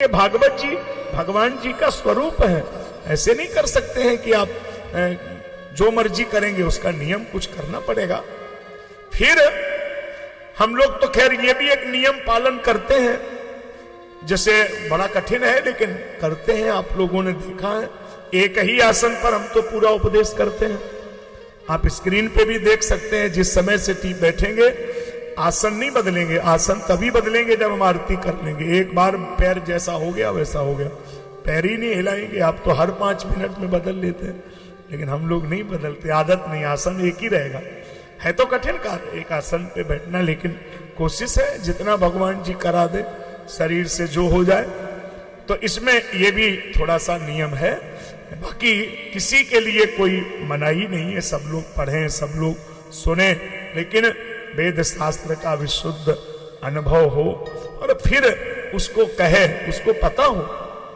ये भागवत जी भगवान जी का स्वरूप है। ऐसे नहीं कर सकते हैं कि आप जो मर्जी करेंगे, उसका नियम कुछ करना पड़ेगा। फिर हम लोग तो खैर ये भी एक नियम पालन करते हैं, जैसे बड़ा कठिन है लेकिन करते हैं, आप लोगों ने देखा है। एक ही आसन पर हम तो पूरा उपदेश करते हैं। आप स्क्रीन पे भी देख सकते हैं, जिस समय से ठीक बैठेंगे आसन नहीं बदलेंगे। आसन तभी बदलेंगे जब हम आरती कर लेंगे। एक बार पैर जैसा हो गया वैसा हो गया, पैर ही नहीं हिलाएंगे। आप तो हर 5 मिनट में बदल लेते हैं, लेकिन हम लोग नहीं बदलते, आदत नहीं, आसन एक ही रहेगा। है तो कठिन कार्य एक आसन पे बैठना, लेकिन कोशिश है जितना भगवान जी करा दे, शरीर से जो हो जाए। तो इसमें ये भी थोड़ा सा नियम है। बाकी किसी के लिए कोई मनाही नहीं है, सब लोग पढ़ें, सब लोग सुने, लेकिन वेद शास्त्र का विशुद्ध अनुभव हो और फिर उसको कहे, उसको पता हो,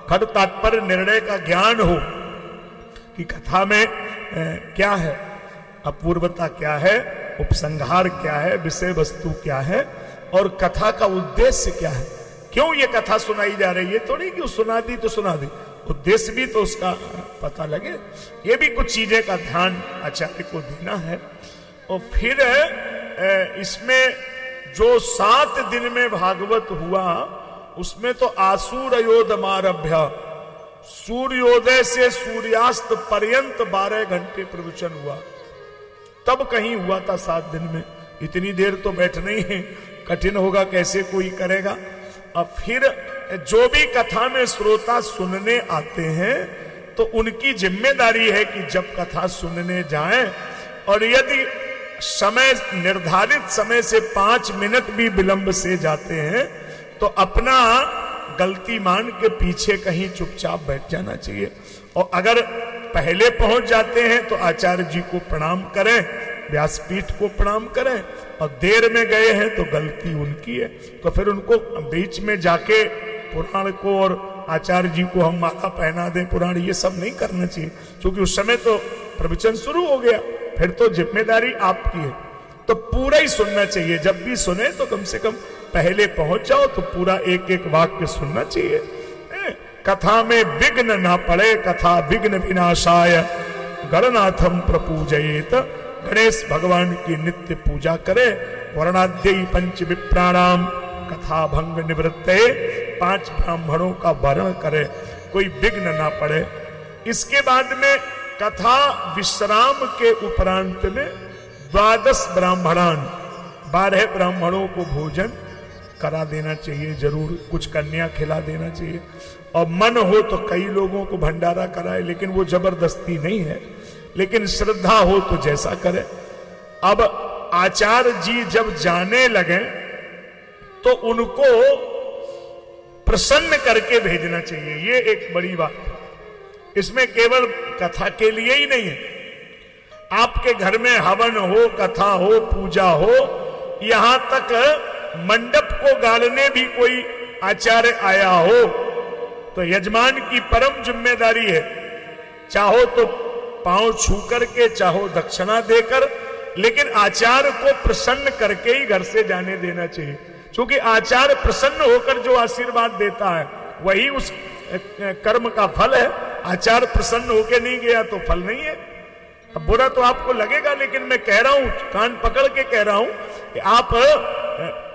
खड़ तात्पर्य निर्णय का ज्ञान हो कि कथा में क्या है, अपूर्वता क्या है, उपसंहार क्या है, विषय वस्तु क्या है और कथा का उद्देश्य क्या है। क्यों ये कथा सुनाई जा रही है, थोड़ी कि सुना दी तो सुना दी, उद्देश्य भी तो उसका पता लगे। ये भी कुछ चीजें का ध्यान आचार्य को देना है। और फिर इसमें जो 7 दिन में भागवत हुआ, उसमें तो आसूरयोदमारभ्य, सूर्योदय से सूर्यास्त पर्यंत 12 घंटे प्रवचन हुआ। तब कहीं हुआ था 7 दिन में। इतनी देर तो बैठना ही कठिन होगा, कैसे कोई करेगा। अब फिर जो भी कथा में श्रोता सुनने आते हैं तो उनकी जिम्मेदारी है कि जब कथा सुनने जाएं और यदि समय निर्धारित समय से 5 मिनट भी विलंब से जाते हैं तो अपना गलती मान के पीछे कहीं चुपचाप बैठ जाना चाहिए। और अगर पहले पहुंच जाते हैं तो आचार्य जी को प्रणाम करें, व्यासपीठ को प्रणाम करें, और देर में गए हैं तो गलती उनकी है। तो फिर उनको बीच में जाके पुराण को और आचार्य जी को हम माला पहना दें, पुराण, ये सब नहीं करना चाहिए, क्योंकि उस समय तो प्रवचन शुरू हो गया, फिर तो जिम्मेदारी आपकी है। तो पूरा ही सुनना चाहिए। जब भी सुने तो कम से कम पहले पहुंच जाओ तो पूरा एक एक वाक्य सुनना चाहिए। कथा में विघ्न ना पड़े, कथा विघ्न विनाशाय गणनाथम प्रपूजयेत। गणेश भगवान की नित्य पूजा करे। वर्णाद्ययी पंच विप्राणाम कथा भंग निवृत्ते, 5 ब्राह्मणों का वर्ण करे, कोई विघ्न ना पड़े। इसके बाद में कथा विश्राम के उपरांत में 12 ब्राह्मणान, 12 ब्राह्मणों को भोजन करा देना चाहिए, जरूर कुछ कन्या खिला देना चाहिए। और मन हो तो कई लोगों को भंडारा कराए, लेकिन वो जबरदस्ती नहीं है, लेकिन श्रद्धा हो तो जैसा करे। अब आचार्य जी जब जाने लगे तो उनको प्रसन्न करके भेजना चाहिए, ये एक बड़ी बात है। इसमें केवल कथा के लिए ही नहीं है, आपके घर में हवन हो, कथा हो, पूजा हो, यहां तक मंडप को गाड़ने भी कोई आचार्य आया हो तो यजमान की परम जिम्मेदारी है, चाहो तो पांव छू करके, चाहो दक्षिणा देकर, लेकिन आचार्य को प्रसन्न करके ही घर से जाने देना चाहिए। क्योंकि आचार्य प्रसन्न होकर जो आशीर्वाद देता है वही उस कर्म का फल है। आचार्य प्रसन्न होकर नहीं गया तो फल नहीं है। अब बुरा तो आपको लगेगा, लेकिन मैं कह रहा हूं, कान पकड़ के कह रहा हूं कि आप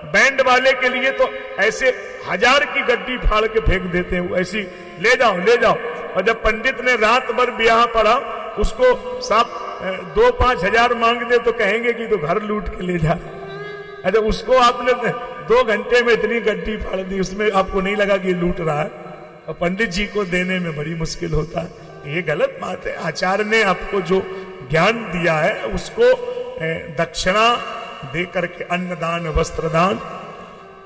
बैंड वाले के लिए तो ऐसे 1000 की गड्डी फाड़ के फेंक देते हैं, ऐसी ले जाओ ले जाओ। और जब पंडित ने रात भर ब्याह पढ़ा, उसको साहब 2-5 हजार मांग दे तो कहेंगे कि तो घर लूट के ले जा। अरे उसको आपने 2 घंटे में इतनी गड्डी फाड़ दी, उसमें आपको नहीं लगा कि लूट रहा है, और पंडित जी को देने में बड़ी मुश्किल होता है। ये गलत बात है। आचार्य ने आपको जो ज्ञान दिया है उसको दक्षिणा दे करके, अन्नदान, वस्त्रदान,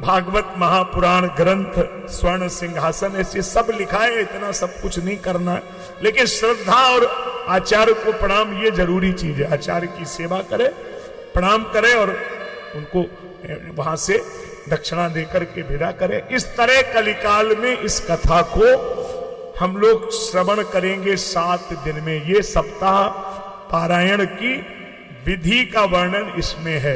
भागवत महापुराण ग्रंथ, स्वर्ण सिंहासन, ऐसे सब लिखा है। इतना सब कुछ नहीं करना है, लेकिन श्रद्धा और आचार्य को प्रणाम, ये जरूरी चीज है। आचार्य की सेवा करे, प्रणाम करे और उनको वहां से दक्षिणा देकर के विदा करे। इस तरह कलिकाल में इस कथा को हम लोग श्रवण करेंगे 7 दिन में। ये सप्ताह पारायण की विधि का वर्णन इसमें है।